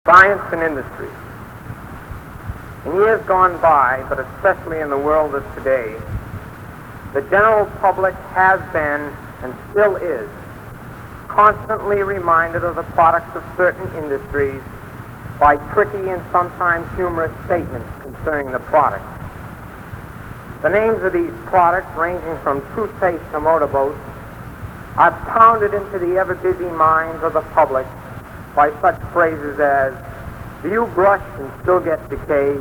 Science and industry. In years gone by, but especially in the world of today, the general public has been, and still is, constantly reminded of the products of certain industries by tricky and sometimes humorous statements concerning the product. The names of these products, ranging from toothpaste to motorboats, are pounded into the ever-busy minds of the public by such phrases as, "Do you brush and still get decay?"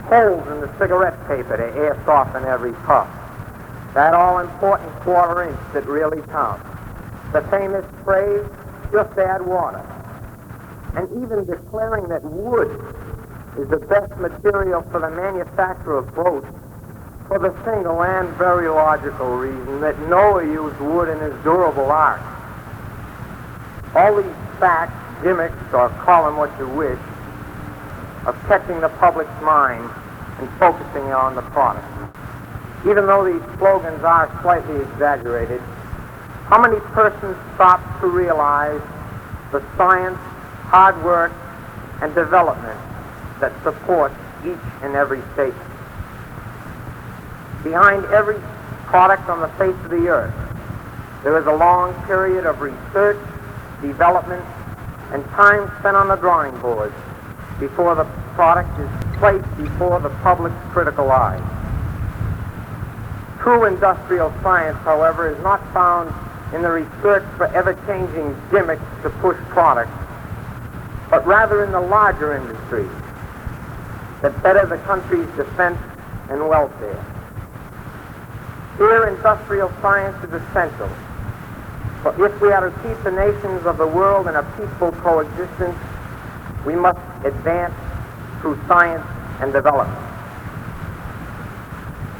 "Holes in the cigarette paper to air soften every puff." That all-important quarter inch that really counts. The famous phrase, "Just add water." And even declaring that wood is the best material for the manufacture of boats, for the single and very logical reason that Noah used wood in his durable ark. All these facts, gimmicks, or call them what you wish, of catching the public's mind and focusing on the product. Even though these slogans are slightly exaggerated, how many persons stop to realize the science, hard work, and development that support each and every statement? Behind every product on the face of the earth, there is a long period of research, development, and time spent on the drawing board before the product is placed before the public's critical eye. True industrial science, however, is not found in the research for ever-changing gimmicks to push products, but rather in the larger industries that better the country's defense and welfare. Here, industrial science is essential, but if we are to keep the nations of the world in a peaceful coexistence, we must advance through science and development.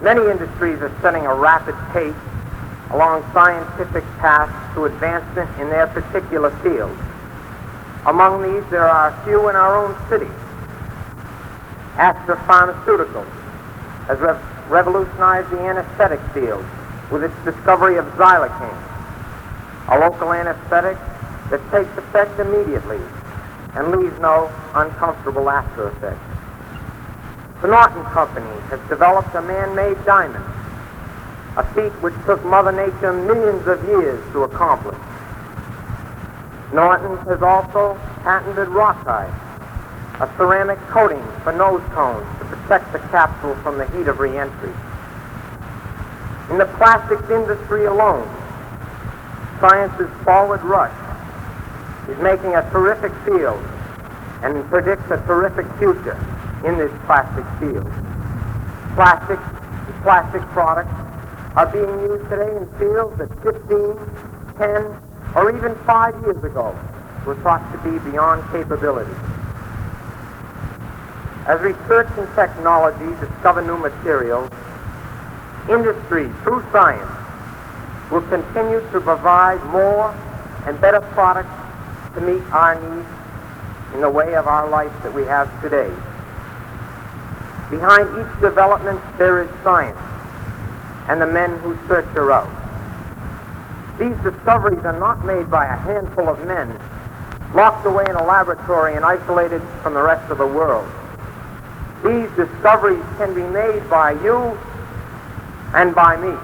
Many industries are setting a rapid pace along scientific paths to advancement in their particular fields. Among these, there are a few in our own city. Astra Pharmaceuticals has revolutionized the anesthetic field with its discovery of xylocaine, a local anesthetic that takes effect immediately and leaves no uncomfortable after effects. The Norton Company has developed a man-made diamond, a feat which took Mother Nature millions of years to accomplish. Norton has also patented Rockeye, a ceramic coating for nose cones to protect the capsule from the heat of re-entry. In the plastics industry alone, science's forward rush is making a terrific field and predicts a terrific future in this plastic field. Plastics and plastic products are being used today in fields that 15, 10, or even 5 years ago were thought to be beyond capability. As research and technology discover new materials, industry, through science, will continue to provide more and better products to meet our needs in the way of our life that we have today. Behind each development, there is science and the men who search her out. These discoveries are not made by a handful of men locked away in a laboratory and isolated from the rest of the world. These discoveries can be made by you and by me.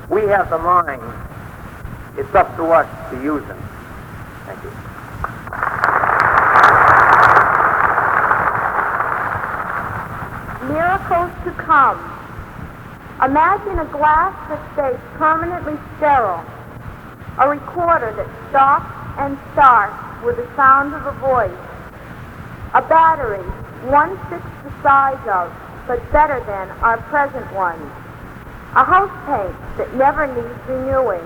We have the mind. It's up to us to use them. Thank you. Miracles to come. Imagine a glass that stays permanently sterile, a recorder that stops and starts with the sound of a voice, a battery 1/6 the size of, but better than our present ones, a house paint that never needs renewing.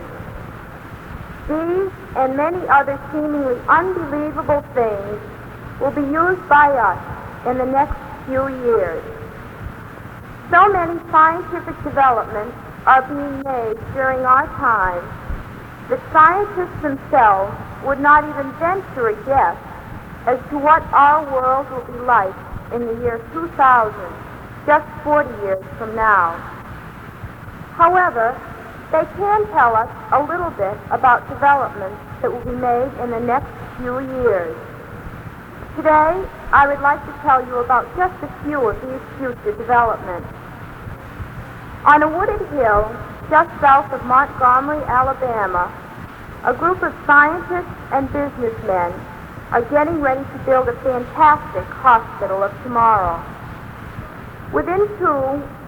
These and many other seemingly unbelievable things will be used by us in the next few years. So many scientific developments are being made during our time that scientists themselves would not even venture a guess as to what our world will be like in the year 2000, just 40 years from now. However, they can tell us a little bit about developments that will be made in the next few years. Today, I would like to tell you about just a few of these future developments. On a wooded hill just south of Montgomery, Alabama, a group of scientists and businessmen are getting ready to build a fantastic hospital of tomorrow. Within 2,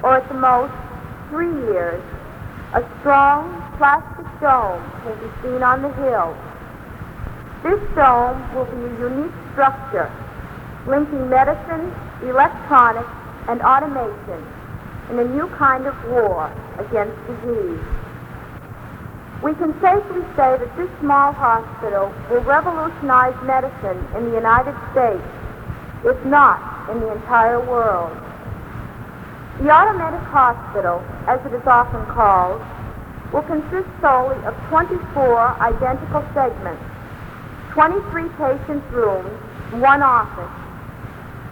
or at the most 3 years, a strong plastic dome will be seen on the hill. This dome will be a unique structure linking medicine, electronics, and automation in a new kind of war against disease. We can safely say that this small hospital will revolutionize medicine in the United States, if not in the entire world. The automatic hospital, as it is often called, will consist solely of 24 identical segments, 23 patients' rooms, and 1 office,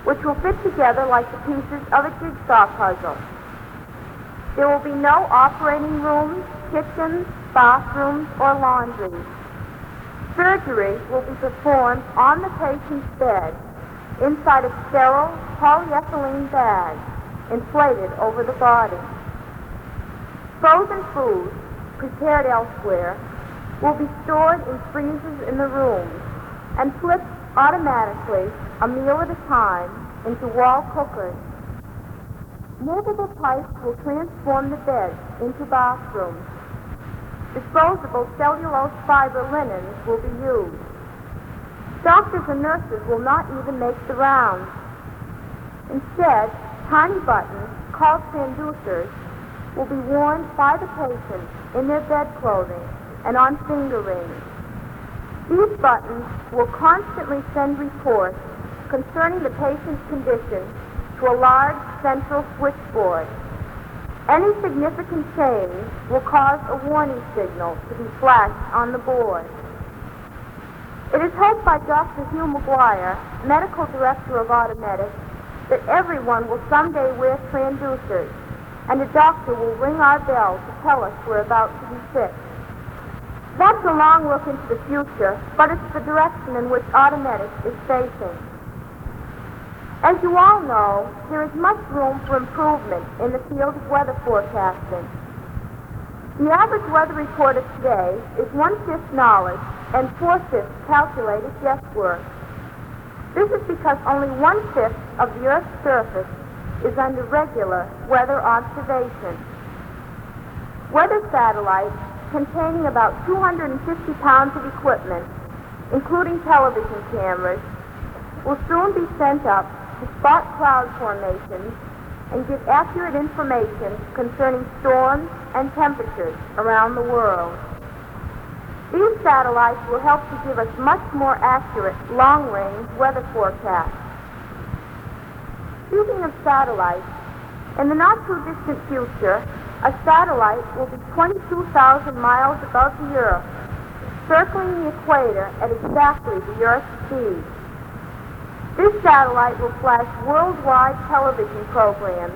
which will fit together like the pieces of a jigsaw puzzle. There will be no operating rooms, kitchens, bathrooms, or laundry. Surgery will be performed on the patient's bed inside a sterile polyethylene bag inflated over the body. Frozen foods prepared elsewhere will be stored in freezers in the rooms and flipped automatically, a meal at a time, into wall cookers. Movable pipes will transform the beds into bathrooms. Disposable cellulose fiber linens will be used. Doctors and nurses will not even make the rounds. Instead, tiny buttons, called transducers, will be worn by the patients in their bed clothing and on finger rings. These buttons will constantly send reports concerning the patient's condition to a large central switchboard. Any significant change will cause a warning signal to be flashed on the board. It is hoped by Dr. Hugh McGuire, Medical Director of Automedics, that everyone will someday wear transducers, and a doctor will ring our bell to tell us we're about to be sick. That's a long look into the future, but it's the direction in which Automedics is facing. As you all know, there is much room for improvement in the field of weather forecasting. The average weather report of today is 1/5 knowledge and 4/5 calculated guesswork. This is because only 1/5 of the Earth's surface is under regular weather observation. Weather satellites containing about 250 pounds of equipment, including television cameras, will soon be sent up to spot cloud formations and give accurate information concerning storms and temperatures around the world. These satellites will help to give us much more accurate long-range weather forecasts. Speaking of satellites, in the not-too-distant future, a satellite will be 22,000 miles above the Earth, circling the equator at exactly the Earth's speed. This satellite will flash worldwide television programs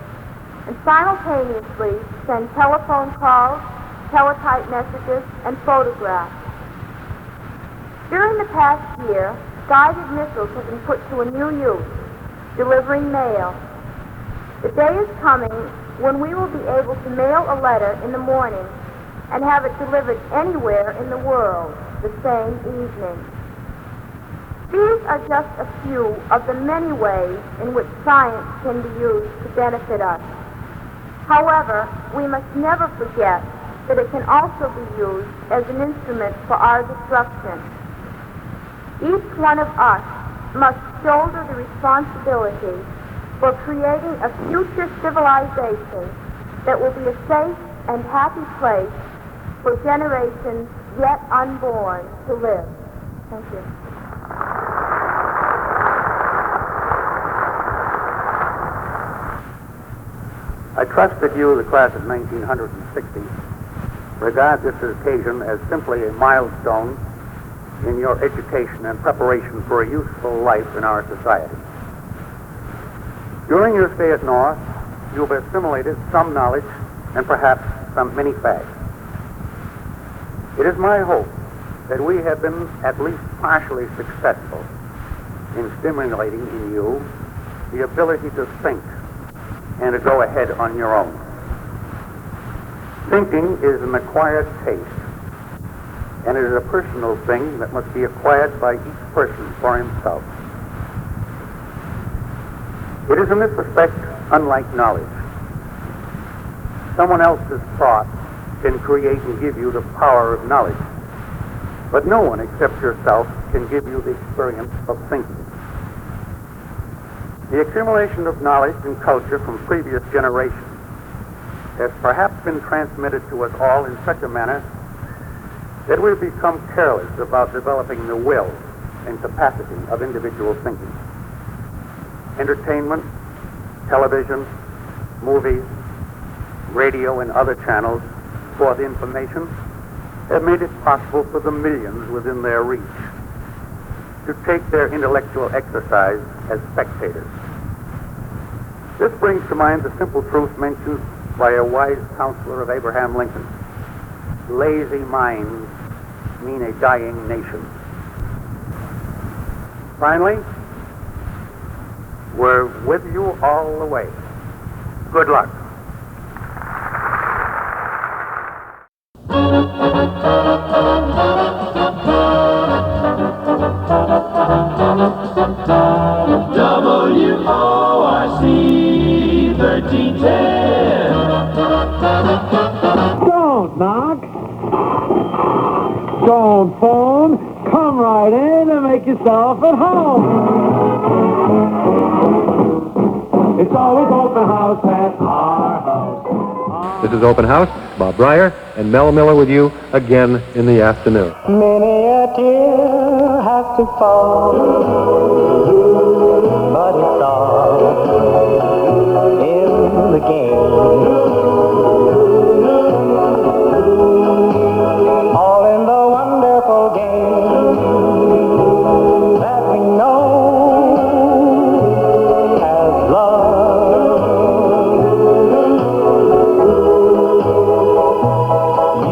and simultaneously send telephone calls, teletype messages, and photographs. During the past year, guided missiles have been put to a new use, delivering mail. The day is coming when we will be able to mail a letter in the morning and have it delivered anywhere in the world the same evening. These are just a few of the many ways in which science can be used to benefit us. However, we must never forget that it can also be used as an instrument for our destruction. Each one of us must shoulder the responsibility for creating a future civilization that will be a safe and happy place for generations yet unborn to live. Thank you. I trust that you, the class of 1960, regard this occasion as simply a milestone in your education and preparation for a useful life in our society. During your stay at North, you've assimilated some knowledge and perhaps many facts. It is my hope that we have been at least partially successful in stimulating in you the ability to think and to go ahead on your own. Thinking is an acquired taste, and it is a personal thing that must be acquired by each person for himself. It is in this respect unlike knowledge. Someone else's thought can create and give you the power of knowledge, but no one except yourself can give you the experience of thinking. The accumulation of knowledge and culture from previous generations has perhaps been transmitted to us all in such a manner that we've become careless about developing the will and capacity of individual thinking. Entertainment, television, movies, radio, and other channels for the information have made it possible for the millions within their reach to take their intellectual exercise as spectators. This brings to mind the simple truth mentioned by a wise counselor of Abraham Lincoln: lazy minds mean a dying nation. Finally, we're with you all the way. Good luck. WORC 1310. Don't knock. Don't phone. Come right in and make yourself at home. It's always open house at our house. This is Open House. Bob Breyer and Mel Miller with you again in the afternoon. Many a tear has to fall, but it's all in the game. All in the wonderful game that we know as love.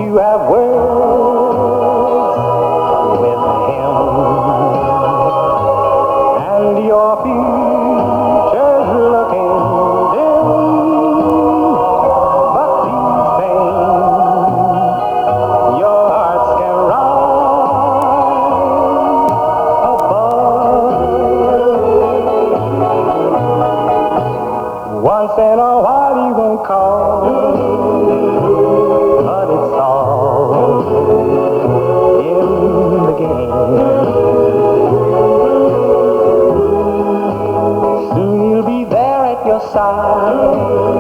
You have words with him, and your future's looking dim. But these things your hearts can rise above. Once in a while you won't call, but it's all in the game. Soon you'll be there at your side,